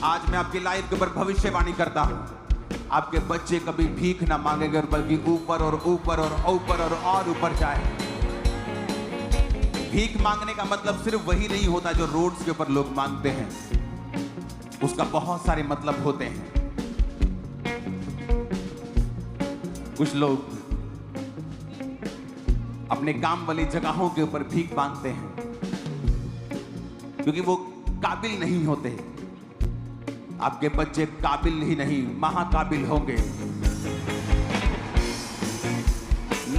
आज मैं आपकी लाइफ के ऊपर भविष्यवाणी करता हूं, आपके बच्चे कभी भीख ना मांगेंगे, बल्कि ऊपर और ऊपर और ऊपर और ऊपर जाए। भीख मांगने का मतलब सिर्फ वही नहीं होता जो रोड्स के ऊपर लोग मांगते हैं, उसका बहुत सारे मतलब होते हैं। कुछ लोग अपने काम वाली जगहों के ऊपर भीख मांगते हैं क्योंकि वो काबिल नहीं होते। आपके बच्चे काबिल ही नहीं, महाकाबिल होंगे।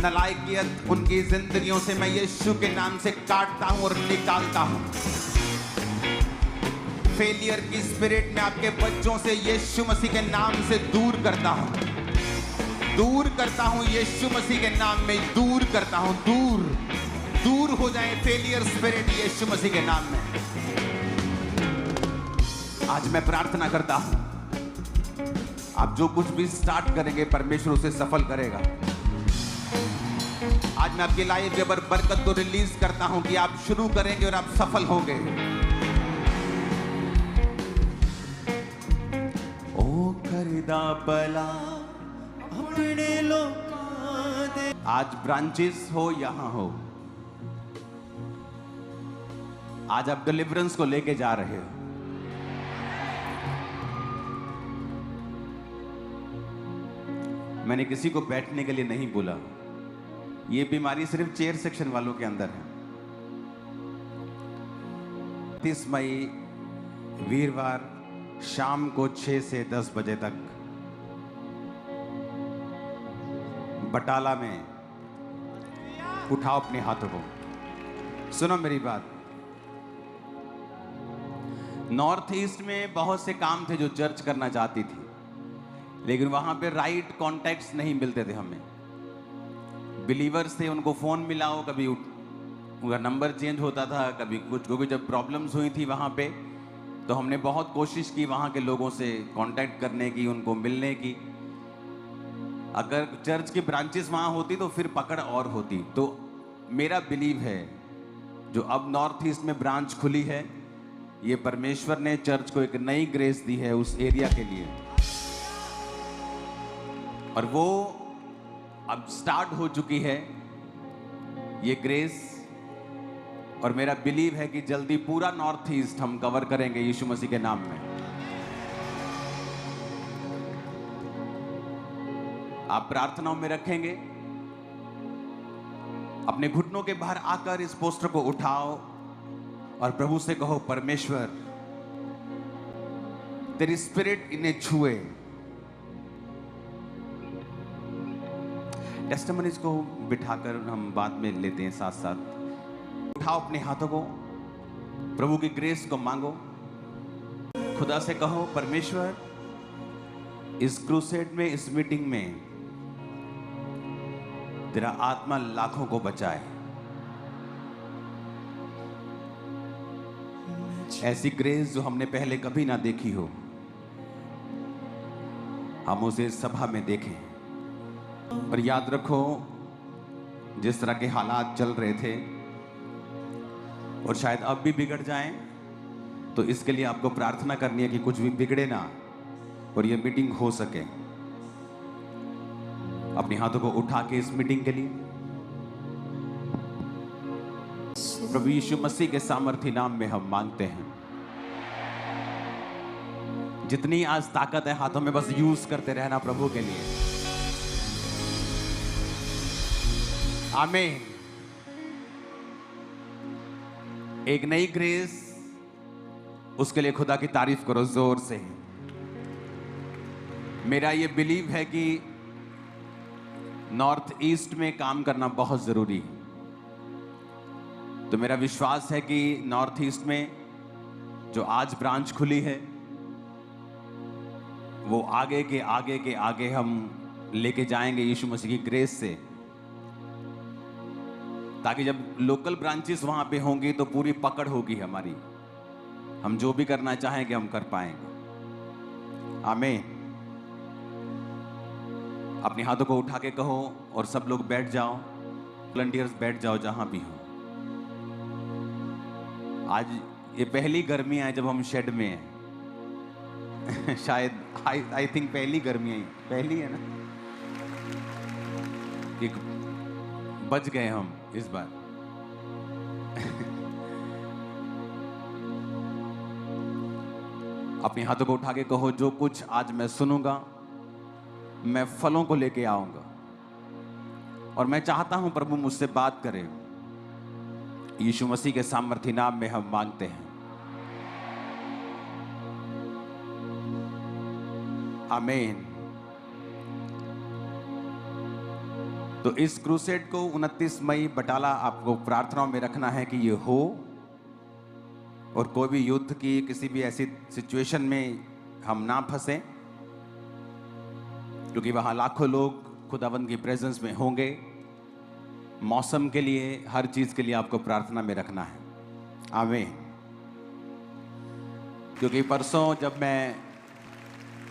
नालायकियत उनकी जिंदगियों से मैं यीशु के नाम से काटता हूं और निकालता हूं। फेलियर की स्पिरिट में आपके बच्चों से यीशु मसीह के नाम से दूर करता हूं, दूर करता हूं यीशु मसीह के नाम में, दूर करता हूं। दूर दूर हो जाए फेलियर स्पिरिट यीशु मसीह के नाम में। आज मैं प्रार्थना करता हूं, आप जो कुछ भी स्टार्ट करेंगे परमेश्वर उसे सफल करेगा। आज मैं आपकी लाइफ के ऊपर बरकत को रिलीज करता हूं कि आप शुरू करेंगे और आप सफल होंगे। ओ खरीदा भला अपने लोकां दे। आज ब्रांचेस हो यहां हो, आज आप डिलीवरेंस को लेके जा रहे हो। मैंने किसी को बैठने के लिए नहीं बोला, ये बीमारी सिर्फ चेयर सेक्शन वालों के अंदर है। 30 मई वीरवार शाम को 6 से 10 बजे तक बटाला में उठाओ अपने हाथों को। सुनो मेरी बात, नॉर्थ ईस्ट में बहुत से काम थे जो चर्च करना चाहती थी, लेकिन वहां पे राइट कॉन्टैक्ट्स नहीं मिलते थे। हमें बिलीवर्स थे, उनको फोन मिलाओ, कभी उनका नंबर चेंज होता था, कभी कुछ, क्योंकि जब प्रॉब्लम्स हुई थी वहां पे तो हमने बहुत कोशिश की वहां के लोगों से कांटेक्ट करने की, उनको मिलने की। अगर चर्च की ब्रांचेस वहां होती तो फिर पकड़ और होती। तो मेरा बिलीव है जो अब नॉर्थ ईस्ट में ब्रांच खुली है, ये परमेश्वर ने चर्च को एक नई ग्रेस दी है उस एरिया के लिए, और वो अब स्टार्ट हो चुकी है ये ग्रेस। और मेरा बिलीव है कि जल्दी पूरा नॉर्थ ईस्ट हम कवर करेंगे यीशु मसीह के नाम में। आप प्रार्थनाओं में रखेंगे, अपने घुटनों के बाहर आकर इस पोस्टर को उठाओ और प्रभु से कहो, परमेश्वर तेरी स्पिरिट इन्हें छुए। टेस्टिमनीज को बिठाकर हम बाद में लेते हैं साथ साथ। उठाओ अपने हाथों को, प्रभु की ग्रेस को मांगो, खुदा से कहो, परमेश्वर इस क्रूसेड में, इस मीटिंग में तेरा आत्मा लाखों को बचाए। ऐसी ग्रेस जो हमने पहले कभी ना देखी हो, हम उसे सभा में देखें। और याद रखो, जिस तरह के हालात चल रहे थे और शायद अब भी बिगड़ जाएं, तो इसके लिए आपको प्रार्थना करनी है कि कुछ भी बिगड़े ना और ये मीटिंग हो सके। अपने हाथों को उठा के इस मीटिंग के लिए प्रभु यीशु मसीह के सामर्थी नाम में हम मांगते हैं। जितनी आज ताकत है हाथों में, बस यूज करते रहना प्रभु के लिए। आमीन। एक नई ग्रेस, उसके लिए खुदा की तारीफ करो जोर से। मेरा ये बिलीव है कि नॉर्थ ईस्ट में काम करना बहुत जरूरी है। तो मेरा विश्वास है कि नॉर्थ ईस्ट में जो आज ब्रांच खुली है, वो आगे के आगे के आगे हम लेके जाएंगे यीशु मसीह की ग्रेस से, ताकि जब लोकल ब्रांचेस वहां पे होंगी तो पूरी पकड़ होगी हमारी, हम जो भी करना चाहेंगे हम कर पाएंगे। आमीन। अपने हाथों को उठा के कहो और सब लोग बैठ जाओ, वॉलंटियर्स बैठ जाओ जहां भी हो। आज ये पहली गर्मी है जब हम शेड में हैं, शायद आई थिंक पहली गर्मी है, पहली है ना, कि बच गए हम इस बार। अपने हाथों को उठा के कहो, जो कुछ आज मैं सुनूंगा मैं फलों को लेके आऊंगा, और मैं चाहता हूं प्रभु मुझसे बात करे। यीशु मसीह के सामर्थी नाम में हम मांगते हैं, आमीन। तो इस क्रूसेड को 29 मई बटाला आपको प्रार्थनाओं में रखना है कि ये हो, और कोई भी युद्ध की किसी भी ऐसी सिचुएशन में हम ना फंसे, क्योंकि वहां लाखों लोग खुदावंद की प्रेजेंस में होंगे। मौसम के लिए, हर चीज के लिए आपको प्रार्थना में रखना है, आमीन। क्योंकि परसों जब मैं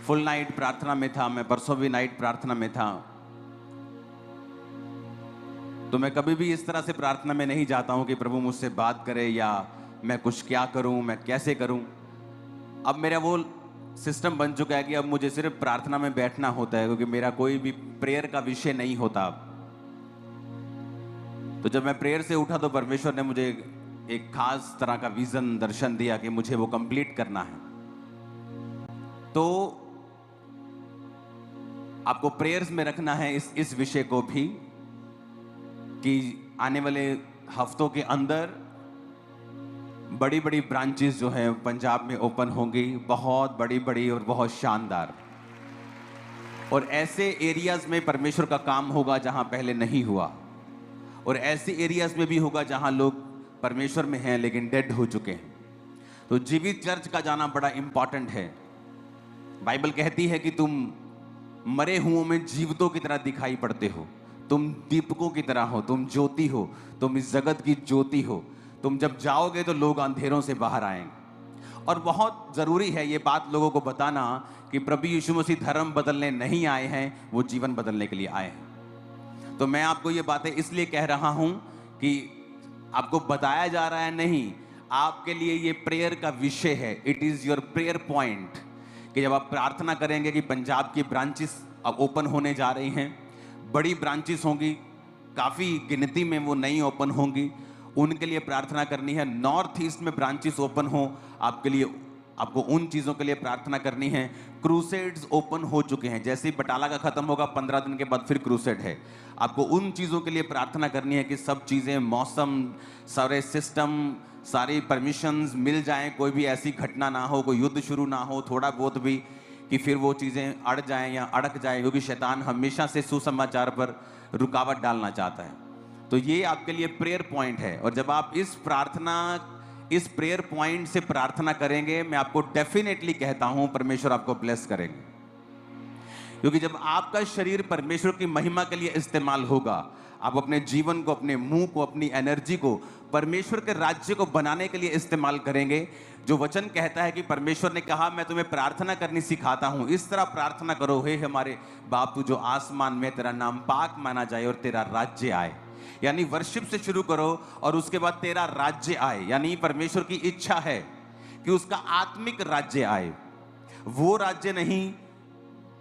फुल नाइट प्रार्थना में था, मैं परसों भी नाइट प्रार्थना में था, तो मैं कभी भी इस तरह से प्रार्थना में नहीं जाता हूं कि प्रभु मुझसे बात करे या मैं कुछ क्या करूं, मैं कैसे करूं। अब मेरा वो सिस्टम बन चुका है कि अब मुझे सिर्फ प्रार्थना में बैठना होता है, क्योंकि मेरा कोई भी प्रेयर का विषय नहीं होता अब। तो जब मैं प्रेयर से उठा तो परमेश्वर ने मुझे एक खास तरह का विजन, दर्शन दिया कि मुझे वो कंप्लीट करना है। तो आपको प्रेयर्स में रखना है इस विषय को भी, कि आने वाले हफ्तों के अंदर बड़ी बड़ी ब्रांचेस जो हैं पंजाब में ओपन होंगी, बहुत बड़ी बड़ी और बहुत शानदार। और ऐसे एरियाज में परमेश्वर का काम होगा जहां पहले नहीं हुआ, और ऐसे एरियाज में भी होगा जहां लोग परमेश्वर में हैं लेकिन डेड हो चुके हैं। तो जीवित चर्च का जाना बड़ा इंपॉर्टेंट है। बाइबल कहती है कि तुम मरे हुओं में जीवितों की तरह दिखाई पड़ते हो, तुम दीपकों की तरह हो, तुम ज्योति हो, तुम इस जगत की ज्योति हो। तुम जब जाओगे तो लोग अंधेरों से बाहर आएंगे। और बहुत ज़रूरी है ये बात लोगों को बताना कि प्रभु यीशु मसीह धर्म बदलने नहीं आए हैं, वो जीवन बदलने के लिए आए हैं। तो मैं आपको ये बातें इसलिए कह रहा हूँ कि आपको बताया जा रहा है नहीं, आपके लिए ये प्रेयर का विषय है। It is your prayer point, कि जब आप प्रार्थना करेंगे कि पंजाब की ब्रांचेस अब ओपन होने जा रही हैं, बड़ी ब्रांचेस होंगी, काफ़ी गिनती में वो नई ओपन होंगी, उनके लिए प्रार्थना करनी है। नॉर्थ ईस्ट में ब्रांचेस ओपन हो आपके लिए, आपको उन चीज़ों के लिए प्रार्थना करनी है। क्रूसेड्स ओपन हो चुके हैं, जैसे ही बटाला का ख़त्म होगा 15 दिन के बाद फिर क्रूसेड है। आपको उन चीज़ों के लिए प्रार्थना करनी है कि सब चीज़ें, मौसम, सारे सिस्टम, सारी परमिशंस मिल जाएं, कोई भी ऐसी घटना ना हो, कोई युद्ध शुरू ना हो थोड़ा बहुत भी, कि फिर वो चीज़ें अड़ जाएं या अड़क जाएं, क्योंकि शैतान हमेशा से सुसमाचार पर रुकावट डालना चाहता है। तो ये आपके लिए प्रेयर पॉइंट है। और जब आप इस प्रेयर पॉइंट से प्रार्थना करेंगे, मैं आपको डेफिनेटली कहता हूं परमेश्वर आपको ब्लेस करेंगे। क्योंकि जब आपका शरीर परमेश्वर की महिमा के लिए इस्तेमाल होगा, आप अपने जीवन को, अपने मुंह को, अपनी एनर्जी को परमेश्वर के राज्य को बनाने के लिए इस्तेमाल करेंगे। जो वचन कहता है कि परमेश्वर ने कहा मैं तुम्हें प्रार्थना करनी सिखाता हूं, इस तरह प्रार्थना करो, हे हमारे बाप तू जो आसमान में, तेरा नाम पाक माना जाए और तेरा राज्य आए। यानी वर्शिप से शुरू करो और उसके बाद तेरा राज्य आए, यानी परमेश्वर की इच्छा है कि उसका आत्मिक राज्य आए। वो राज्य नहीं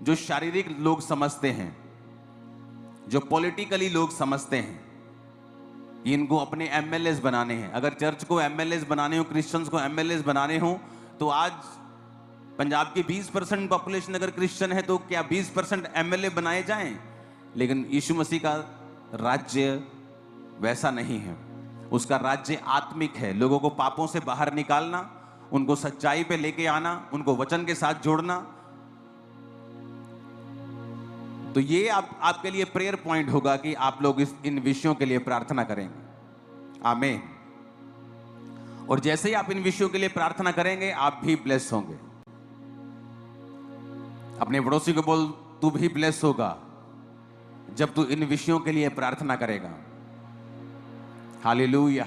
जो शारीरिक लोग समझते हैं, जो पॉलिटिकली लोग समझते हैं कि इनको अपने एमएलएस बनाने हैं। अगर चर्च को एमएलएस बनाने हो, क्रिश्चियंस को एमएलएस बनाने हो, तो आज पंजाब की 20% पॉपुलेशन अगर क्रिश्चियन है तो क्या 20% एमएलए बनाए जाएं? लेकिन यीशु मसीह का राज्य वैसा नहीं है। उसका राज्य आत्मिक है, लोगों को पापों से बाहर निकालना, उनको सच्चाई पे लेके आना, उनको वचन के साथ जोड़ना। तो ये आपके लिए प्रेयर पॉइंट होगा कि आप लोग इन विषयों के लिए प्रार्थना करेंगे, आमीन। और जैसे ही आप इन विषयों के लिए प्रार्थना करेंगे, आप भी ब्लेस होंगे। अपने पड़ोसी को बोल, तू भी ब्लेस होगा जब तू इन विषयों के लिए प्रार्थना करेगा। हालेलुया।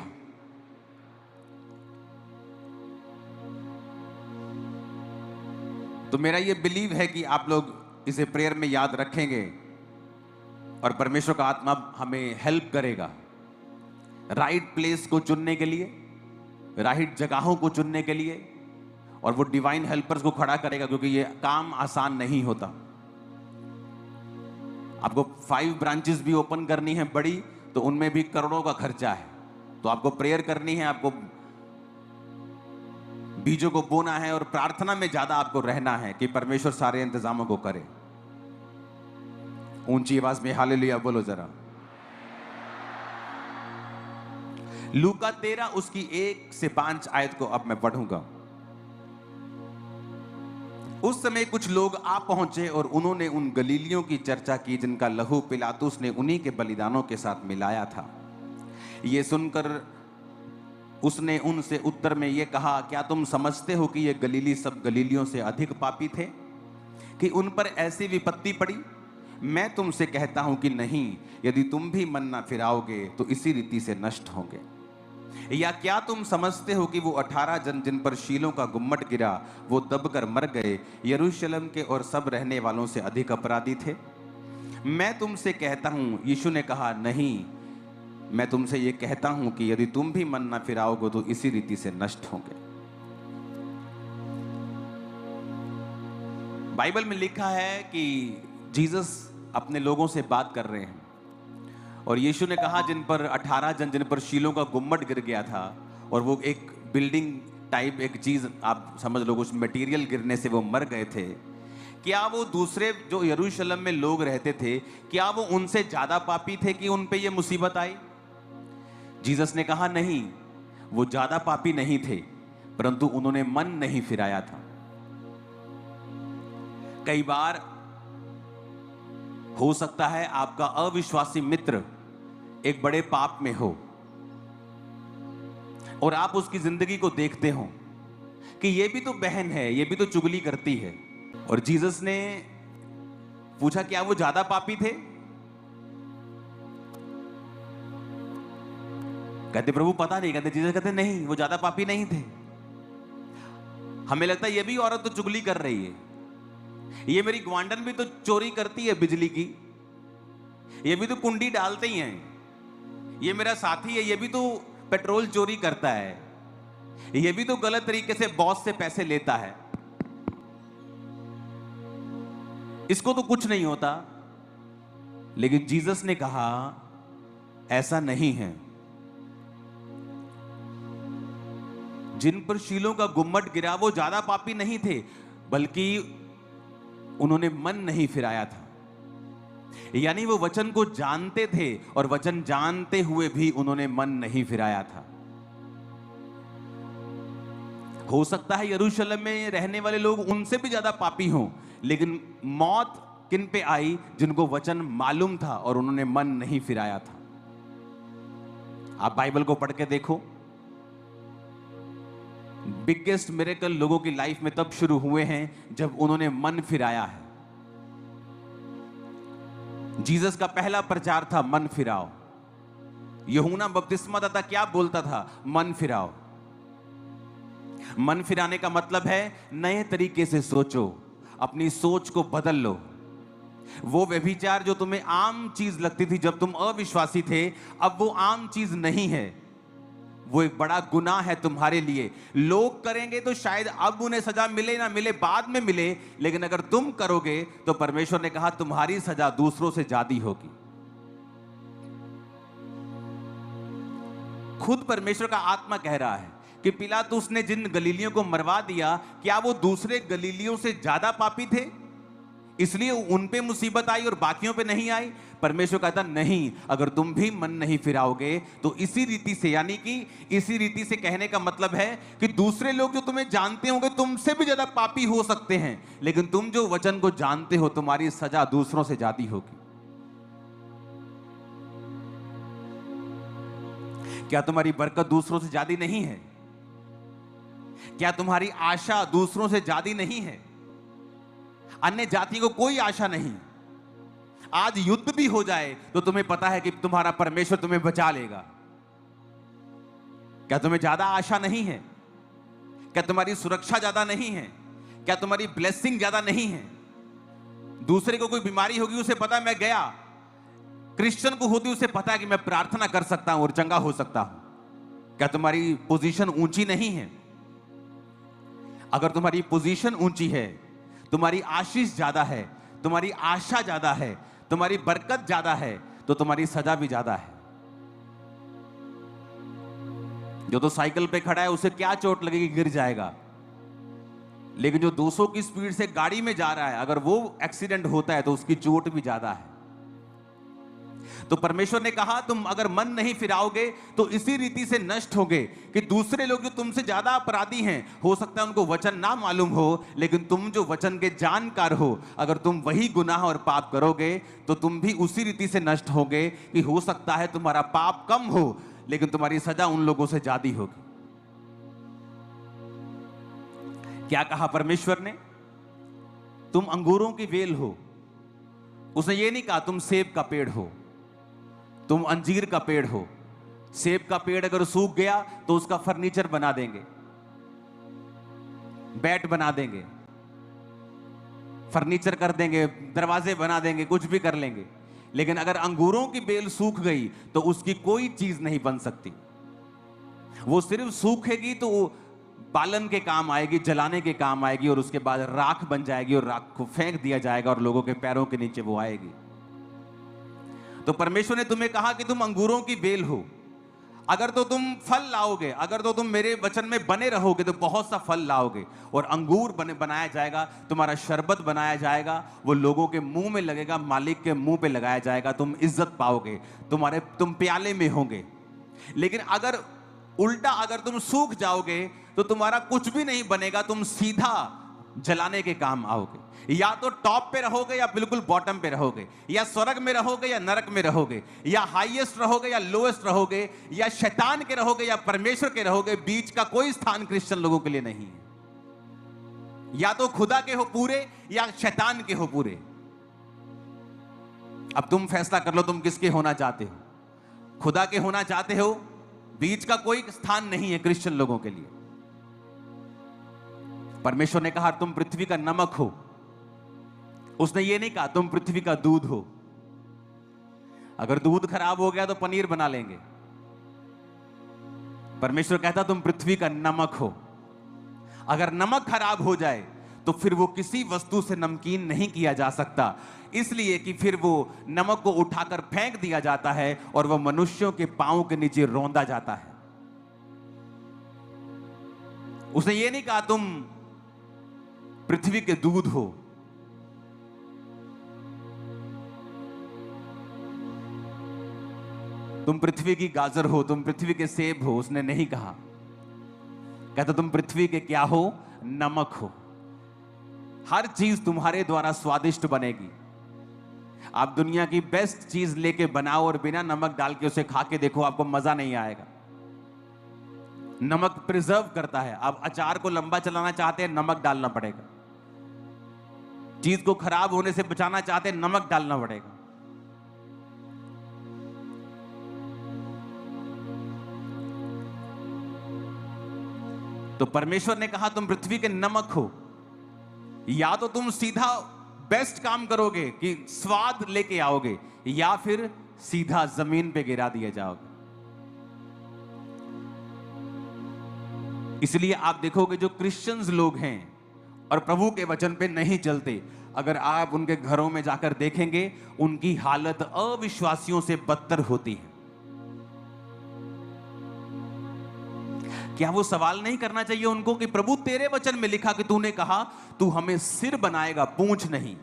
तो मेरा ये बिलीव है कि आप लोग इसे प्रेयर में याद रखेंगे और परमेश्वर का आत्मा हमें हेल्प करेगा राइट प्लेस को चुनने के लिए, राइट जगहों को चुनने के लिए, और वो डिवाइन हेल्पर्स को खड़ा करेगा, क्योंकि ये काम आसान नहीं होता। आपको 5 ब्रांचेस भी ओपन करनी है बड़ी, तो उनमें भी करोड़ों का खर्चा है। तो आपको प्रेयर करनी है, आपको बीजों को बोना है और प्रार्थना में ज्यादा आपको रहना है कि परमेश्वर सारे इंतजामों को करे। ऊंची आवाज में हालेलुया बोलो जरा। लूका 13 उसकी 1 से 5 आयत को अब मैं पढ़ूंगा। उस समय कुछ लोग आ पहुंचे और उन्होंने उन गलीलियों की चर्चा की जिनका लहू पिलातुस ने उन्हीं के बलिदानों के साथ मिलाया था। ये सुनकर उसने उनसे उत्तर में ये कहा, क्या तुम समझते हो कि ये गलीली सब गलीलियों से अधिक पापी थे कि उन पर ऐसी विपत्ति पड़ी? मैं तुमसे कहता हूं कि नहीं, यदि तुम भी मन न फिराओगे तो इसी रीति से नष्ट होंगे। या क्या तुम समझते हो कि वो 18 जन जिन पर शीलों का गुम्मट गिरा वो दबकर मर गए, यरूशलेम के और सब रहने वालों से अधिक अपराधी थे? मैं तुमसे कहता हूं, यीशु ने कहा, नहीं, मैं तुमसे ये कहता हूं कि यदि तुम भी मन न फिराओगे तो इसी रीति से नष्ट होंगे। बाइबल में लिखा है कि जीसस अपने लोगों से बात कर रहे हैं और यीशु ने कहा जिन पर 18 जन जिन पर शीलों का गुम्मट गिर गया था, और वो एक बिल्डिंग टाइप एक चीज आप समझ लो, कुछ मटेरियल गिरने से वो मर गए थे। क्या वो दूसरे जो यरूशलेम में लोग रहते थे, क्या वो उनसे ज्यादा पापी थे कि उन पे ये मुसीबत आई? जीसस ने कहा नहीं, वो ज्यादा पापी नहीं थे, परंतु उन्होंने मन नहीं फिराया था। कई बार हो सकता है आपका अविश्वासी मित्र एक बड़े पाप में हो और आप उसकी जिंदगी को देखते हो कि ये भी तो बहन है, ये भी तो चुगली करती है, और जीसस ने पूछा क्या वो ज्यादा पापी थे? कहते प्रभु पता नहीं। कहते जीसस कहते नहीं, वो ज्यादा पापी नहीं थे। हमें लगता है ये भी औरत तो चुगली कर रही है, ये मेरी ग्वांडन भी तो चोरी करती है बिजली की, ये भी तो कुंडी डालते ही हैं, ये मेरा साथी है, ये भी तो पेट्रोल चोरी करता है, ये भी तो गलत तरीके से बॉस से पैसे लेता है, इसको तो कुछ नहीं होता। लेकिन जीसस ने कहा ऐसा नहीं है। जिन पर शीलों का गुम्मट गिरा वो ज्यादा पापी नहीं थे, बल्कि उन्होंने मन नहीं फिराया था। यानी वो वचन को जानते थे और वचन जानते हुए भी उन्होंने मन नहीं फिराया था। हो सकता है यरूशलेम में रहने वाले लोग उनसे भी ज्यादा पापी हों, लेकिन मौत किन पे आई? जिनको वचन मालूम था और उन्होंने मन नहीं फिराया था। आप बाइबल को पढ़ के देखो, बिगेस्ट मिरेकल लोगों की लाइफ में तब शुरू हुए हैं जब उन्होंने मन फिराया है। जीसस का पहला प्रचार था मन फिराओ। यूहन्ना बपतिस्मादाता क्या बोलता था? मन फिराओ। मन फिराने का मतलब है नए तरीके से सोचो, अपनी सोच को बदल लो। वो व्यभिचार जो तुम्हें आम चीज लगती थी जब तुम अविश्वासी थे, अब वो आम चीज नहीं है, वो एक बड़ा गुनाह है तुम्हारे लिए। लोग करेंगे तो शायद अब उन्हें सजा मिले ना मिले, बाद में मिले, लेकिन अगर तुम करोगे तो परमेश्वर ने कहा तुम्हारी सजा दूसरों से ज्यादा होगी। खुद परमेश्वर का आत्मा कह रहा है कि पिलातुस ने जिन गलीलियों को मरवा दिया, क्या वो दूसरे गलीलियों से ज्यादा पापी थे इसलिए उन पे मुसीबत आई और बाकियों पे नहीं आई? परमेश्वर कहता नहीं, अगर तुम भी मन नहीं फिराओगे तो इसी रीति से, यानी कि इसी रीति से कहने का मतलब है कि दूसरे लोग जो तुम्हें जानते होंगे तुमसे भी ज्यादा पापी हो सकते हैं, लेकिन तुम जो वचन को जानते हो तुम्हारी सजा दूसरों से ज्यादा होगी। क्या तुम्हारी बरकत दूसरों से ज्यादा नहीं है? क्या तुम्हारी आशा दूसरों से ज्यादा नहीं है? अन्य जातियों को कोई आशा नहीं। आज युद्ध भी हो जाए तो तुम्हें पता है कि तुम्हारा परमेश्वर तुम्हें बचा लेगा। क्या तुम्हें ज्यादा आशा नहीं है? क्या तुम्हारी सुरक्षा ज्यादा नहीं है? क्या तुम्हारी ब्लेसिंग ज्यादा नहीं है? दूसरे को कोई बीमारी होगी उसे पता है मैं गया, क्रिश्चियन को होती उसे पता है कि मैं प्रार्थना कर सकता हूं और चंगा हो सकता हूं। क्या तुम्हारी पोजीशन ऊंची नहीं है? अगर तुम्हारी पोजीशन ऊंची है, तुम्हारी आशीष ज्यादा है, तुम्हारी आशा ज्यादा है, तुम्हारी बरकत ज्यादा है, तो तुम्हारी सजा भी ज्यादा है। जो तो साइकिल पे खड़ा है उसे क्या चोट लगेगी, गिर जाएगा। लेकिन जो 200 की स्पीड से गाड़ी में जा रहा है, अगर वो एक्सीडेंट होता है तो उसकी चोट भी ज्यादा है। तो परमेश्वर ने कहा तुम अगर मन नहीं फिराओगे तो इसी रीति से नष्ट होगे कि दूसरे लोग जो तुमसे ज्यादा अपराधी हैं, हो सकता है उनको वचन ना मालूम हो, लेकिन तुम जो वचन के जानकार हो, अगर तुम वही गुनाह और पाप करोगे तो तुम भी उसी रीति से नष्ट होगे कि हो सकता है तुम्हारा पाप कम हो लेकिन तुम्हारी सजा उन लोगों से ज्यादा होगी। क्या कहा परमेश्वर ने? तुम अंगूरों की वेल हो। उसने ये नहीं कहा तुम सेब का पेड़ हो, तुम अंजीर का पेड़ हो। सेब का पेड़ अगर सूख गया तो उसका फर्नीचर बना देंगे, बैट बना देंगे, फर्नीचर कर देंगे, दरवाजे बना देंगे, कुछ भी कर लेंगे। लेकिन अगर अंगूरों की बेल सूख गई तो उसकी कोई चीज नहीं बन सकती। वो सिर्फ सूखेगी तो बालन के काम आएगी, जलाने के काम आएगी, और उसके बाद राख बन जाएगी और राख को फेंक दिया जाएगा और लोगों के पैरों के नीचे वो आएगी। तो परमेश्वर ने तुम्हें कहा कि तुम अंगूरों की बेल हो। अगर तो तुम फल लाओगे, अगर तो तुम मेरे वचन में बने रहोगे तो बहुत सा फल लाओगे, और अंगूर बनाया जाएगा, तुम्हारा शरबत बनाया जाएगा, वो लोगों के मुंह में लगेगा, मालिक के मुंह पे लगाया जाएगा, तुम इज्जत पाओगे, तुम प्याले में होंगे। लेकिन अगर उल्टा, अगर तुम सूख जाओगे तो तुम्हारा कुछ भी नहीं बनेगा, तुम सीधा जलाने के काम आओगे। या तो टॉप पे रहोगे या बिल्कुल बॉटम पे रहोगे, या स्वर्ग में रहोगे या नरक में रहोगे, या हाईएस्ट रहोगे या लोएस्ट रहोगे, या शैतान के रहोगे या परमेश्वर के रहोगे। बीच का कोई स्थान क्रिश्चियन लोगों के लिए नहीं है। या तो खुदा के हो पूरे या शैतान के हो पूरे। अब तुम फैसला कर लो तुम किसके होना चाहते हो। खुदा के होना चाहते हो, बीच का कोई स्थान नहीं है क्रिश्चियन लोगों के लिए। परमेश्वर ने कहा तुम पृथ्वी का नमक हो। उसने ये नहीं कहा तुम पृथ्वी का दूध हो। अगर दूध खराब हो गया तो पनीर बना लेंगे। परमेश्वर कहता तुम पृथ्वी का नमक हो। अगर नमक खराब हो जाए तो फिर वो किसी वस्तु से नमकीन नहीं किया जा सकता, इसलिए कि फिर वो नमक को उठाकर फेंक दिया जाता है और वह मनुष्यों के पांव के नीचे रौंदा जाता है। उसने ये नहीं कहा तुम पृथ्वी के दूध हो। तुम पृथ्वी की गाजर हो, तुम पृथ्वी के सेब हो। उसने नहीं कहा। कहता तुम पृथ्वी के क्या हो? नमक हो। हर चीज तुम्हारे द्वारा स्वादिष्ट बनेगी। आप दुनिया की बेस्ट चीज लेके बनाओ और बिना नमक डाल के उसे खा के देखो, आपको मजा नहीं आएगा। नमक प्रिजर्व करता है। आप अचार को लंबा चलाना चाहते हैं, नमक डालना पड़ेगा। चीज को खराब होने से बचाना चाहते हैं, नमक डालना पड़ेगा। तो परमेश्वर ने कहा तुम पृथ्वी के नमक हो। या तो तुम सीधा बेस्ट काम करोगे कि स्वाद लेके आओगे, या फिर सीधा जमीन पे गिरा दिए जाओगे। इसलिए आप देखोगे जो क्रिश्चियंस लोग हैं और प्रभु के वचन पे नहीं चलते, अगर आप उनके घरों में जाकर देखेंगे उनकी हालत अविश्वासियों से बदतर होती है। क्या वो सवाल नहीं करना चाहिए उनको कि प्रभु तेरे वचन में लिखा कि तूने कहा तू हमें सिर बनाएगा, पूंछ नहीं।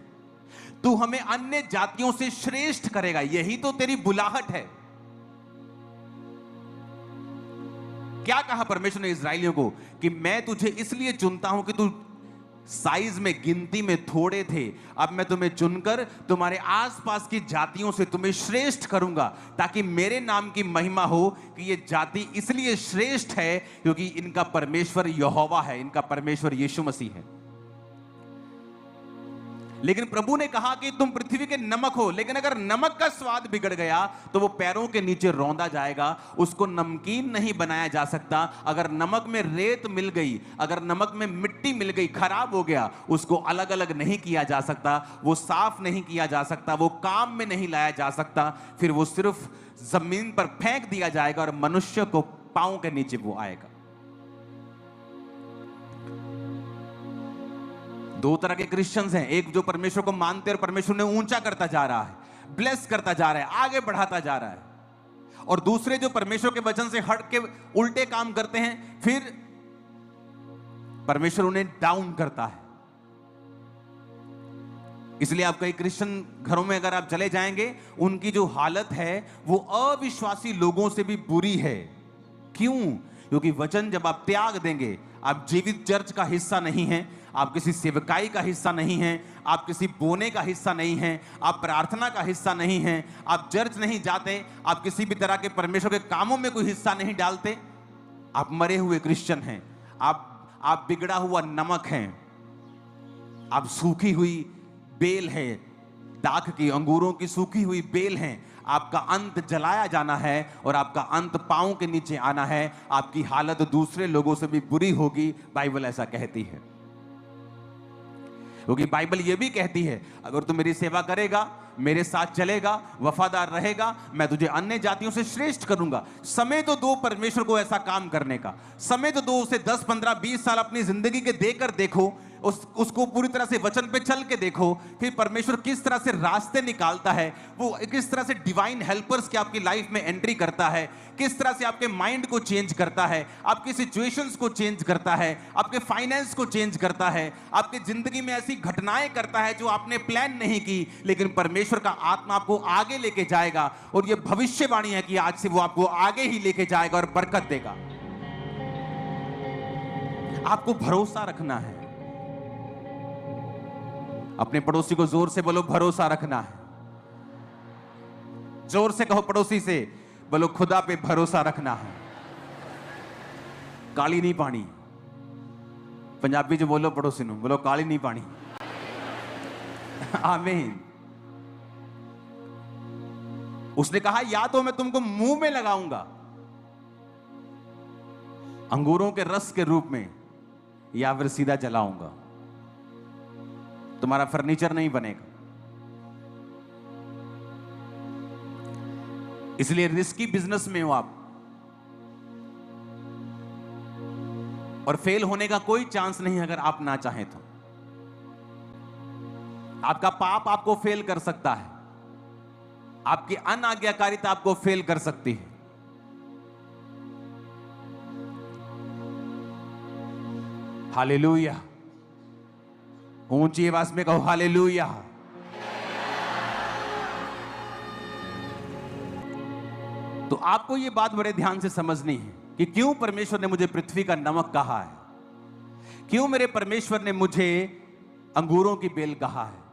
तू हमें अन्य जातियों से श्रेष्ठ करेगा, यही तो तेरी बुलाहट है। क्या कहा परमेश्वर ने इस्राएलियों को कि मैं तुझे इसलिए चुनता हूं कि तू साइज में, गिनती में थोड़े थे, अब मैं तुम्हें चुनकर तुम्हारे आसपास की जातियों से तुम्हें श्रेष्ठ करूंगा, ताकि मेरे नाम की महिमा हो कि ये जाति इसलिए श्रेष्ठ है क्योंकि इनका परमेश्वर यहोवा है, इनका परमेश्वर यीशु मसीह है। लेकिन प्रभु ने कहा कि तुम पृथ्वी के नमक हो, लेकिन अगर नमक का स्वाद बिगड़ गया तो वो पैरों के नीचे रौंदा जाएगा, उसको नमकीन नहीं बनाया जा सकता। अगर नमक में रेत मिल गई, अगर नमक में मिट्टी मिल गई, खराब हो गया, उसको अलग अलग नहीं किया जा सकता, वो साफ नहीं किया जा सकता, वो काम में नहीं लाया जा सकता, फिर वो सिर्फ जमीन पर फेंक दिया जाएगा और मनुष्य को पांव के नीचे वो आएगा। दो तरह के क्रिश्चियंस हैं, एक जो परमेश्वर को मानते हैं और परमेश्वर ने ऊंचा करता जा रहा है, ब्लेस करता जा रहा है, आगे बढ़ाता जा रहा है, और दूसरे जो परमेश्वर के वचन से हट के उल्टे काम करते हैं, फिर परमेश्वर उन्हें डाउन करता है। इसलिए आप कई क्रिश्चियन घरों में अगर आप चले जाएंगे, उनकी जो हालत है वो अविश्वासी लोगों से भी बुरी है। क्यों? क्योंकि वचन जब आप त्याग देंगे, आप जीवित चर्च का हिस्सा नहीं हैं, आप किसी सेवकाई का हिस्सा नहीं हैं, आप किसी बोने का हिस्सा नहीं हैं, आप प्रार्थना का हिस्सा नहीं हैं, आप चर्च नहीं जाते, आप किसी भी तरह के परमेश्वर के कामों में कोई हिस्सा नहीं डालते, आप मरे हुए क्रिश्चियन हैं, आप बिगड़ा हुआ नमक हैं, आप सूखी हुई बेल है, दाख की, अंगूरों की सूखी हुई बेल हैं। आपका अंत जलाया जाना है और आपका अंत पांव के नीचे आना है। आपकी हालत दूसरे लोगों से भी बुरी होगी, बाइबल ऐसा कहती है। क्योंकि बाइबल यह भी कहती है, अगर तू मेरी सेवा करेगा, मेरे साथ चलेगा, वफादार रहेगा, मैं तुझे अन्य जातियों से श्रेष्ठ करूंगा। समय तो दो परमेश्वर को ऐसा काम करने का, समय तो दो, उसे 10, 15, 20 साल अपनी जिंदगी के देकर देखो, उसको पूरी तरह से वचन पे चल के देखो, फिर परमेश्वर किस तरह से रास्ते निकालता है, वो किस तरह से डिवाइन हेल्पर्स की आपकी लाइफ में एंट्री करता है, किस तरह से आपके माइंड को चेंज करता है, आपकी सिचुएशंस को चेंज करता है, आपके फाइनेंस को चेंज करता है, आपकी जिंदगी में ऐसी घटनाएं करता है जो आपने प्लान नहीं की, लेकिन परमेश्वर का आत्मा आपको आगे लेके जाएगा। और ये भविष्यवाणी है कि आज से वो आपको आगे ही लेके जाएगा और बरकत देगा। आपको भरोसा रखना है। अपने पड़ोसी को जोर से बोलो, भरोसा रखना है। जोर से कहो पड़ोसी से, बोलो खुदा पे भरोसा रखना है। काली नहीं पानी। पंजाबी जो बोलो पड़ोसी नु, बोलो काली नहीं पानी। आमीन। उसने कहा, या तो मैं तुमको मुंह में लगाऊंगा अंगूरों के रस के रूप में, या फिर सीधा जलाऊंगा। तुम्हारा फर्नीचर नहीं बनेगा। इसलिए रिस्की बिजनेस में हो आप, और फेल होने का कोई चांस नहीं अगर आप ना चाहें तो। आपका पाप आपको फेल कर सकता है, आपकी अनाज्ञाकारिता आपको फेल कर सकती है। हालेलुया। ऊंची आवाज में कहो हालेलुया। तो आपको यह बात बड़े ध्यान से समझनी है कि क्यों परमेश्वर ने मुझे पृथ्वी का नमक कहा है, क्यों मेरे परमेश्वर ने मुझे अंगूरों की बेल कहा है।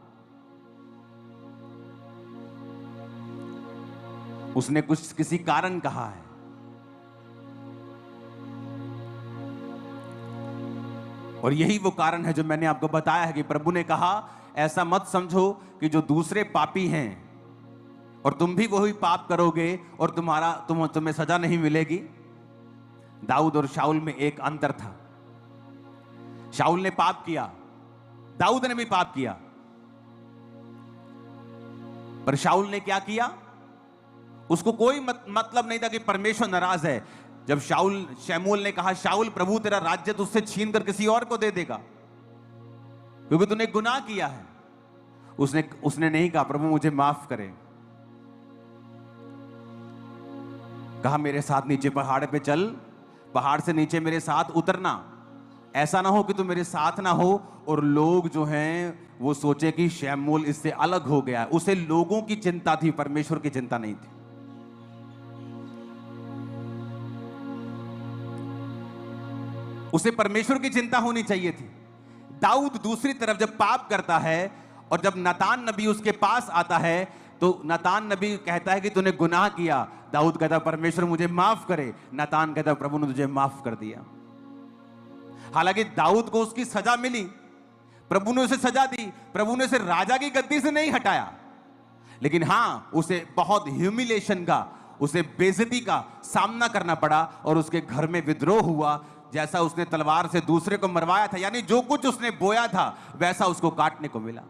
उसने कुछ किसी कारण कहा है। और यही वो कारण है जो मैंने आपको बताया है कि प्रभु ने कहा, ऐसा मत समझो कि जो दूसरे पापी हैं और तुम भी वही पाप करोगे और तुम्हें सजा नहीं मिलेगी। दाऊद और शाऊल में एक अंतर था। शाऊल ने पाप किया, दाऊद ने भी पाप किया, पर शाऊल ने क्या किया? उसको कोई मतलब नहीं था कि परमेश्वर नाराज है। जब शमूएल ने कहा, शाऊल प्रभु तेरा राज्य तुझसे छीन कर किसी और को दे देगा क्योंकि तूने गुनाह किया है, उसने नहीं कहा प्रभु मुझे माफ करे। कहा मेरे साथ नीचे पहाड़ पे चल, पहाड़ से नीचे मेरे साथ उतरना। ऐसा ना हो कि तू मेरे साथ ना हो और लोग जो हैं वो सोचे कि शमूएल इससे अलग हो गया। उसे लोगों की चिंता थी, परमेश्वर की चिंता नहीं थी। उसे परमेश्वर की चिंता होनी चाहिए थी। दाऊद दूसरी तरफ जब पाप करता है और जब नातान नबी उसके पास आता है तो नातान नबी कहता है कि तूने गुनाह किया। दाऊद कहता परमेश्वर मुझे माफ करे। नातान कहता प्रभु ने तुझे माफ कर दिया। हालांकि दाऊद को उसकी सजा मिली, प्रभु ने उसे सजा दी, प्रभु ने उसे राजा की गद्दी से नहीं हटाया, लेकिन हां उसे बहुत ह्यूमिलेशन का, उसे बेइज्जती का सामना करना पड़ा और उसके घर में विद्रोह हुआ। जैसा उसने तलवार से दूसरे को मरवाया था, यानी जो कुछ उसने बोया था वैसा उसको काटने को मिला।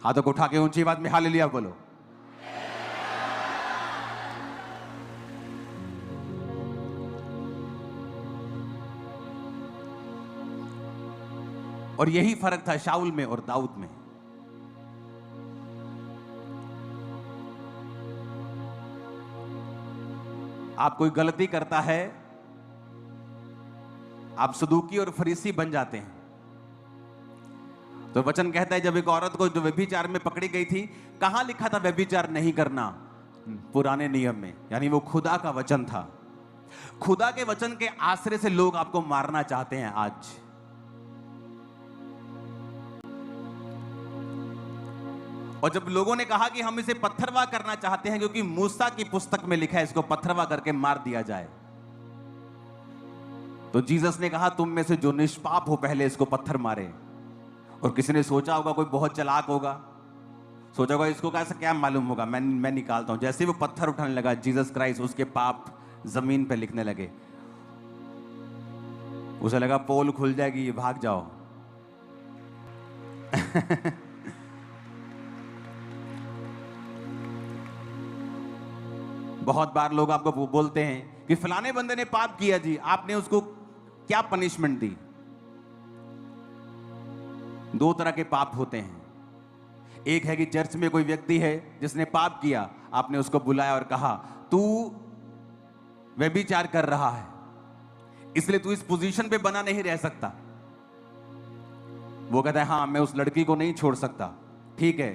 हाथों को उठा के ऊंची आवाज में हालेलुया बोलो। और यही फर्क था शाऊल में और दाऊद में। आप कोई गलती करता है, आप सदूकी और फरीसी बन जाते हैं। तो वचन कहता है जब एक औरत को जो व्यभिचार में पकड़ी गई थी, कहां लिखा था व्यभिचार नहीं करना? पुराने नियम में, यानी वो खुदा का वचन था। खुदा के वचन के आश्रय से लोग आपको मारना चाहते हैं आज। और जब लोगों ने कहा कि हम इसे पत्थरवा करना चाहते हैं क्योंकि मूसा की पुस्तक में लिखा है इसको पत्थरवा करके मार दिया जाए, तो जीसस ने कहा तुम में से जो निष्पाप हो पहले इसको पत्थर मारे। और किसी ने सोचा होगा, कोई बहुत चालाक होगा, सोचा होगा इसको कैसे क्या मालूम होगा, मैं निकालता हूं। जैसे वो पत्थर उठाने लगा, जीसस क्राइस्ट उसके पाप जमीन पे लिखने लगे। उसे लगा पोल खुल जाएगी, भाग जाओ। बहुत बार लोग आपको बोलते हैं कि फलाने बंदे ने पाप किया जी, आपने उसको क्या पनिशमेंट दी? दो तरह के पाप होते हैं। एक है कि चर्च में कोई व्यक्ति है जिसने पाप किया, आपने उसको बुलाया और कहा तू व्यभिचार कर रहा है, इसलिए तू इस पोजीशन पे बना नहीं रह सकता। वो कहता है हाँ मैं उस लड़की को नहीं छोड़ सकता, ठीक है,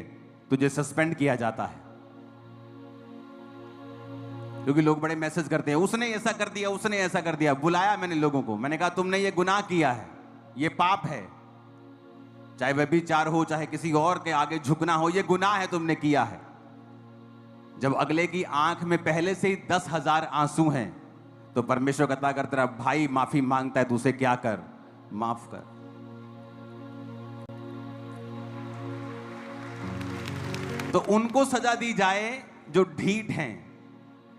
तुझे सस्पेंड किया जाता है। क्योंकि लोग बड़े मैसेज करते हैं, उसने ऐसा कर दिया, उसने ऐसा कर दिया। बुलाया मैंने लोगों को, मैंने कहा तुमने ये गुनाह किया है, ये पाप है, चाहे व्यभिचार हो, चाहे किसी और के आगे झुकना हो, ये गुनाह है, तुमने किया है। जब अगले की आंख में पहले से ही 10,000 आंसू हैं, तो परमेश्वर कहता अगर तेरा भाई माफी मांगता है तो उसे क्या कर, माफ कर। तो उनको सजा दी जाए जो ढीठ हैं,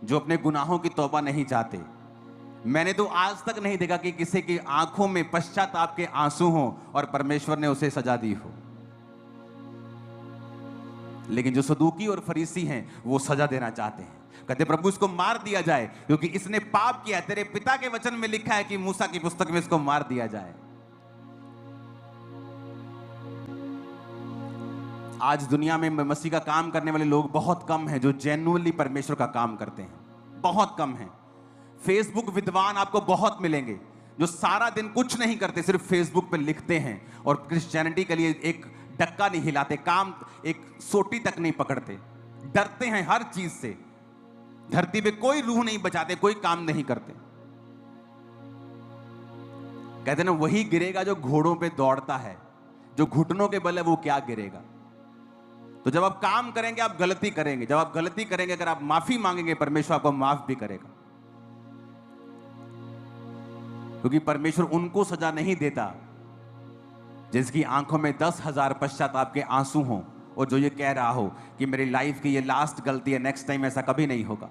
जो अपने गुनाहों की तौबा नहीं चाहते। मैंने तो आज तक नहीं देखा कि किसी की आंखों में पश्चाताप के आंसू हों और परमेश्वर ने उसे सजा दी हो। लेकिन जो सदूकी और फरीसी हैं वो सजा देना चाहते हैं, कहते प्रभु इसको मार दिया जाए क्योंकि इसने पाप किया। तेरे पिता के वचन में लिखा है कि मूसा की पुस्तक में इसको मार दिया जाए। आज दुनिया में मसीह का काम करने वाले लोग बहुत कम हैं जो जेन्युइनली परमेश्वर का काम करते हैं, बहुत कम हैं। फेसबुक विद्वान आपको बहुत मिलेंगे जो सारा दिन कुछ नहीं करते, सिर्फ फेसबुक पे लिखते हैं और क्रिश्चियनिटी के लिए एक डक्का नहीं हिलाते, काम एक सोटी तक नहीं पकड़ते, डरते हैं हर चीज से, धरती पे कोई रूह नहीं बचाते, कोई काम नहीं करते। कहते ना वही गिरेगा जो घोड़ों पे दौड़ता है, जो घुटनों के बल है वो क्या गिरेगा। तो जब आप काम करेंगे आप गलती करेंगे, जब आप गलती करेंगे अगर आप माफी मांगेंगे परमेश्वर आपको माफ भी करेगा, क्योंकि परमेश्वर उनको सजा नहीं देता जिसकी आंखों में 10,000 पश्चाताप के आंसू हों और जो ये कह रहा हो कि मेरी लाइफ की ये लास्ट गलती है, नेक्स्ट टाइम ऐसा कभी नहीं होगा।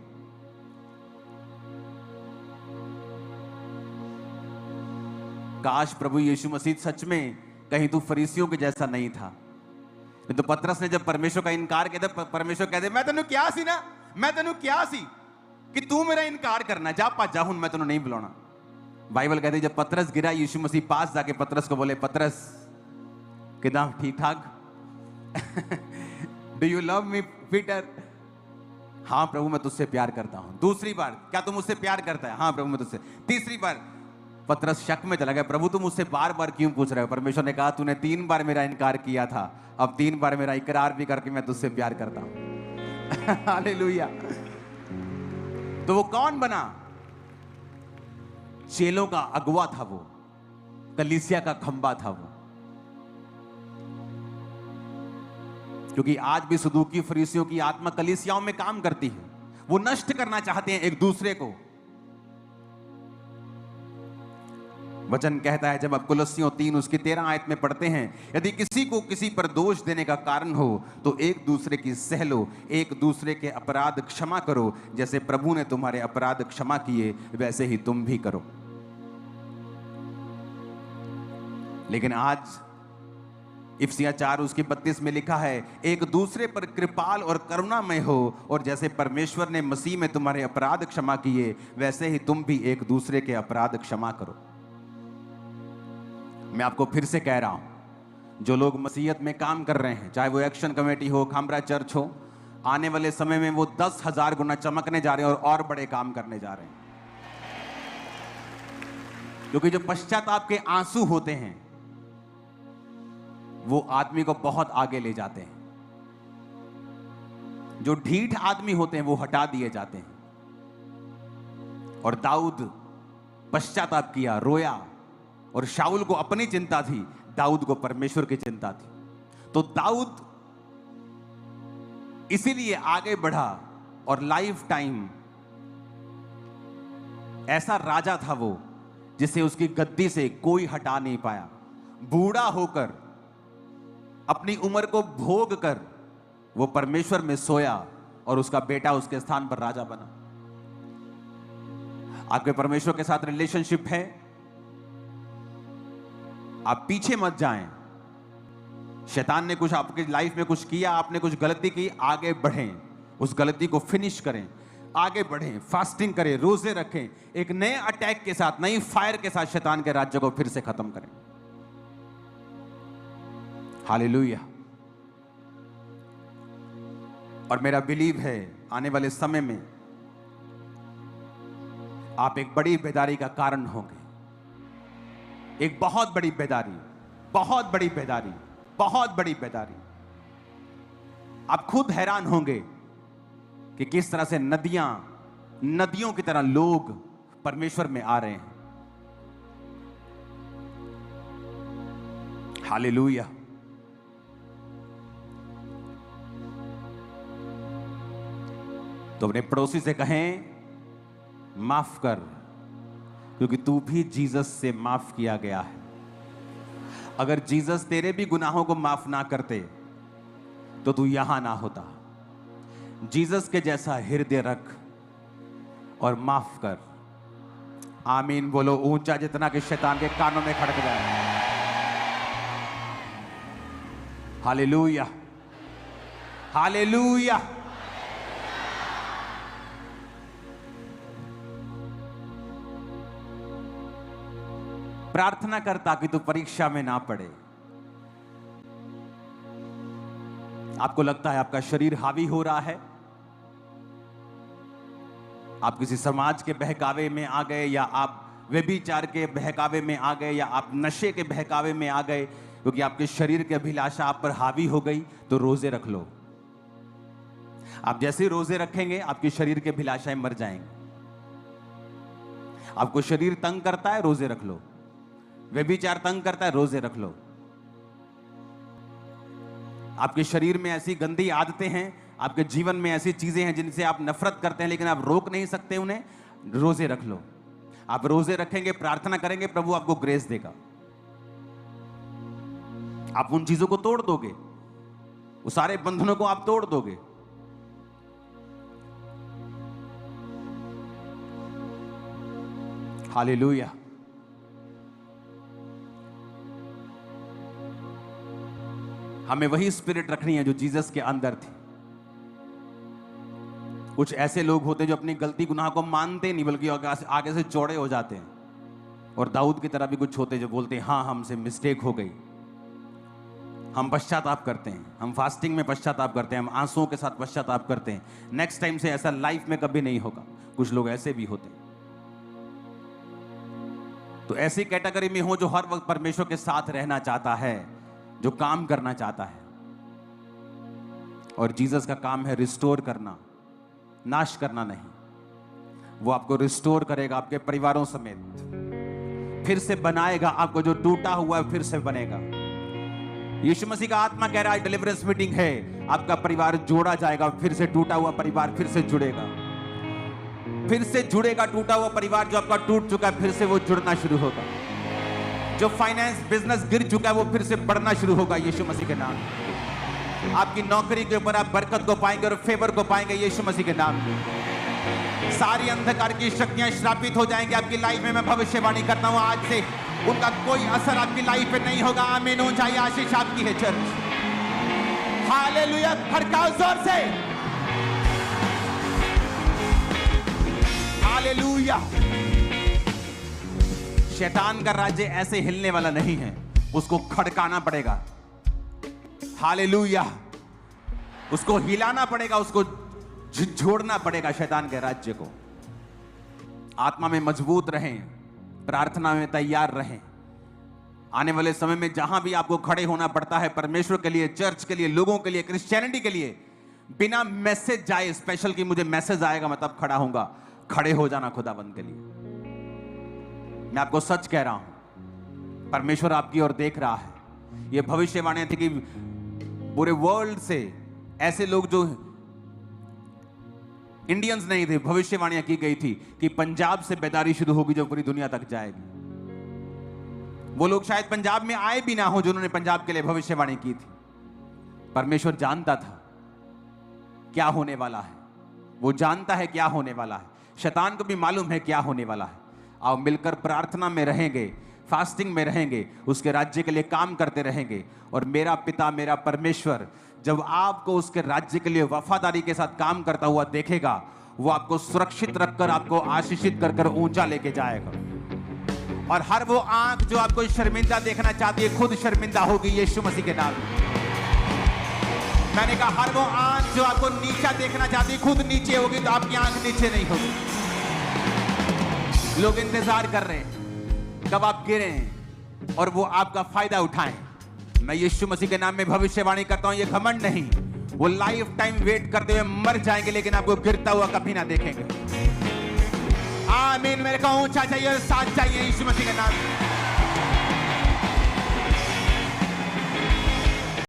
काश प्रभु यीशु मसीह सच में कहीं तू फरीसियों के जैसा नहीं था। तो पतरस ने जब परमेश्वर का इनकार किया था, परमेश्वर कहते मैं तेनू क्या सी ना, मैं तेनू क्या सी कि तू मेरा इनकार करना, जा पा जा, मैं तेनू नहीं बुलाना। बाइबल कहते जब पतरस गिरा, यीशु मसीह पास जाके पतरस को बोले पतरस किदा ठीक ठाक, do you love me Peter? हाँ प्रभु मैं तुझसे प्यार करता हूं। दूसरी बार, क्या तुम मुझसे प्यार करता है? हाँ प्रभु मैं तुझसे। तीसरी बार पतरस शक में चला गया, प्रभु तुम मुझसे बार बार क्यों पूछ रहे हो? परमेश्वर ने कहा तूने 3 बार मेरा इनकार किया था, अब 3 बार मेरा इकरार भी करके मैं तुझसे प्यार करता हूं। हालेलुया। तो वो कौन बना? चेलों का अगुवा था वो, कलीसिया का खंबा था वो। क्योंकि आज भी सदूकी फरीसियों की आत्मा कलीसियाओं में काम करती है, वो नष्ट करना चाहते हैं एक दूसरे को। वचन कहता है जब आप कुलस्सियों 3 उसकी 13 आयत में पढ़ते हैं, यदि किसी को किसी पर दोष देने का कारण हो तो एक दूसरे की सह लो, एक दूसरे के अपराध क्षमा करो, जैसे प्रभु ने तुम्हारे अपराध क्षमा किए वैसे ही तुम भी करो। लेकिन आज इफिसियां 4 उसकी 32 में लिखा है एक दूसरे पर कृपाल और करुणामय हो, और जैसे परमेश्वर ने मसीह में तुम्हारे अपराध क्षमा किए वैसे ही तुम भी एक दूसरे के अपराध क्षमा करो। मैं आपको फिर से कह रहा हूं, जो लोग मसीहत में काम कर रहे हैं, चाहे वो एक्शन कमेटी हो, खामरा चर्च हो, आने वाले समय में वो 10,000 गुना चमकने जा रहे हैं और बड़े काम करने जा रहे हैं। क्योंकि जो पश्चाताप के आंसू होते हैं वो आदमी को बहुत आगे ले जाते हैं। जो ढीठ आदमी होते हैं वो हटा दिए जाते हैं। और दाऊद पश्चाताप किया, रोया, और शाऊल को अपनी चिंता थी, दाऊद को परमेश्वर की चिंता थी। तो दाऊद इसीलिए आगे बढ़ा और लाइफ टाइम ऐसा राजा था वो जिसे उसकी गद्दी से कोई हटा नहीं पाया। बूढ़ा होकर अपनी उम्र को भोग कर वो परमेश्वर में सोया और उसका बेटा उसके स्थान पर राजा बना। आपके परमेश्वर के साथ रिलेशनशिप है, आप पीछे मत जाएं। शैतान ने कुछ आपकी लाइफ में कुछ किया, आपने कुछ गलती की, आगे बढ़ें, उस गलती को फिनिश करें, आगे बढ़ें, फास्टिंग करें, रोजे रखें, एक नए अटैक के साथ, नई फायर के साथ शैतान के राज्य को फिर से खत्म करें। हालेलुया। और मेरा बिलीव है आने वाले समय में आप एक बड़ी बेदारी का कारण होंगे। एक बहुत बड़ी बेदारी, बहुत बड़ी बेदारी, बहुत बड़ी बेदारी। आप खुद हैरान होंगे कि किस तरह से नदियों की तरह लोग परमेश्वर में आ रहे हैं। हालेलुया। तो अपने पड़ोसी से कहें, माफ कर, क्योंकि तू भी जीसस से माफ किया गया है। अगर जीसस तेरे भी गुनाहों को माफ ना करते तो तू यहां ना होता। जीसस के जैसा हृदय रख और माफ कर। आमीन बोलो ऊंचा, जितना कि शैतान के कानों में खड़क जाए। Hallelujah, hallelujah. प्रार्थना कर ताकि तू परीक्षा में ना पड़े। आपको लगता है आपका शरीर हावी हो रहा है, आप किसी समाज के बहकावे में आ गए, या आप व्यभिचार के बहकावे में आ गए, या आप नशे के बहकावे में आ गए, क्योंकि आपके शरीर की अभिलाषा आप पर हावी हो गई, तो रोजे रख लो। आप जैसे रोजे रखेंगे आपके शरीर की अभिलाषाएं मर जाएंगी। आपको शरीर तंग करता है, रोजे रख लो। व्यभिचार तंग करता है, रोजे रख लो। आपके शरीर में ऐसी गंदी आदतें हैं, आपके जीवन में ऐसी चीजें हैं जिनसे आप नफरत करते हैं लेकिन आप रोक नहीं सकते उन्हें, रोजे रख लो। आप रोजे रखेंगे, प्रार्थना करेंगे, प्रभु आपको ग्रेस देगा। आप उन चीजों को तोड़ दोगे, उस सारे बंधनों को आप तोड़ दोगे। हालेलुया। हमें वही स्पिरिट रखनी है जो जीसस के अंदर थी। कुछ ऐसे लोग होते जो अपनी गलती गुनाह को मानते नहीं, बल्कि आगे से चौड़े हो जाते हैं। और दाऊद की तरह भी कुछ होते जो बोलते हैं, हाँ हमसे मिस्टेक हो गई। हम पश्चाताप करते हैं, हम फास्टिंग में पश्चाताप करते हैं, हम आंसुओं के साथ पश्चाताप करते हैं। नेक्स्ट टाइम से ऐसा लाइफ में कभी नहीं होगा। कुछ लोग ऐसे भी होते हैं। तो ऐसी कैटेगरी में हो जो हर वक्त परमेश्वर के साथ रहना चाहता है, जो काम करना चाहता है। और जीसस का काम है रिस्टोर करना, नाश करना नहीं। वो आपको रिस्टोर करेगा, आपके परिवारों समेत फिर से बनाएगा। आपको जो टूटा हुआ है फिर से बनेगा। यीशु मसीह का आत्मा कह रहा है डिलीवरेंस मीटिंग है, आपका परिवार जोड़ा जाएगा, फिर से टूटा हुआ परिवार फिर से जुड़ेगा, फिर से जुड़ेगा। टूटा हुआ परिवार जो आपका टूट चुका है फिर से वो जुड़ना शुरू होगा। जो फाइनेंस बिजनेस गिर चुका है वो फिर से बढ़ना शुरू होगा यीशु मसीह के नाम। आपकी नौकरी के ऊपर आप बरकत को पाएंगे और फेवर को पाएंगे यीशु मसीह के नाम। सारी अंधकार की शक्तियां श्रापित हो जाएंगी आपकी लाइफ में। मैं भविष्यवाणी करता हूं आज से उनका कोई असर आपकी लाइफ पे नहीं होगा। आमीन। ऊंचाई आशीष आपकी है चर्च। हालेलुया। खड़काओ जोर से। हालेलुया। शैतान का राज्य ऐसे हिलने वाला नहीं है, उसको खड़काना पड़ेगा। हालेलुया। उसको हिलाना पड़ेगा, उसको झिझोड़ना पड़ेगा शैतान के राज्य को। आत्मा में मजबूत रहें, प्रार्थना में तैयार रहें। आने वाले समय में जहां भी आपको खड़े होना पड़ता है परमेश्वर के लिए, चर्च के लिए, लोगों के लिए, क्रिश्चियनिटी के लिए, बिना मैसेज जाए स्पेशल कि मुझे मैसेज आएगा मैं तब खड़ा होऊंगा, खड़े हो जाना खुदाबंद के लिए। मैं आपको सच कह रहा हूं, परमेश्वर आपकी ओर देख रहा है। यह भविष्यवाणी थी कि पूरे वर्ल्ड से ऐसे लोग जो इंडियंस नहीं थे, भविष्यवाणियां की गई थी कि पंजाब से बेदारी शुरू होगी जो पूरी दुनिया तक जाएगी। वो लोग शायद पंजाब में आए भी ना हो जिन्होंने पंजाब के लिए भविष्यवाणी की थी। परमेश्वर जानता था क्या होने वाला है, वो जानता है क्या होने वाला है, शैतान को भी मालूम है क्या होने वाला है। आओ मिलकर प्रार्थना में रहेंगे, फास्टिंग में रहेंगे, उसके राज्य के लिए काम करते रहेंगे। और मेरा पिता, मेरा परमेश्वर जब आपको उसके राज्य के लिए वफादारी के साथ काम करता हुआ देखेगा, वो आपको सुरक्षित रखकर, आपको आशीषित कर कर ऊंचा लेके जाएगा। और हर वो आंख जो आपको शर्मिंदा देखना चाहती है खुद शर्मिंदा होगी यीशु मसीह के नाम में। मैंने कहा हर वो आंख जो आपको नीचा देखना चाहती है खुद नीचे होगी, तो आपकी आंख नीचे नहीं होगी। लोग इंतजार कर रहे हैं कब आप गिरें और वो आपका फायदा उठाएं। मैं यीशु मसीह के नाम में भविष्यवाणी करता हूं, ये घमंड नहीं, वो लाइफ टाइम वेट करते हुए मर जाएंगे लेकिन आपको गिरता हुआ कभी ना देखेंगे। आमीन। मेरे को ऊंचा चाहिए और साथ चाहिए यीशु मसीह के नाम में।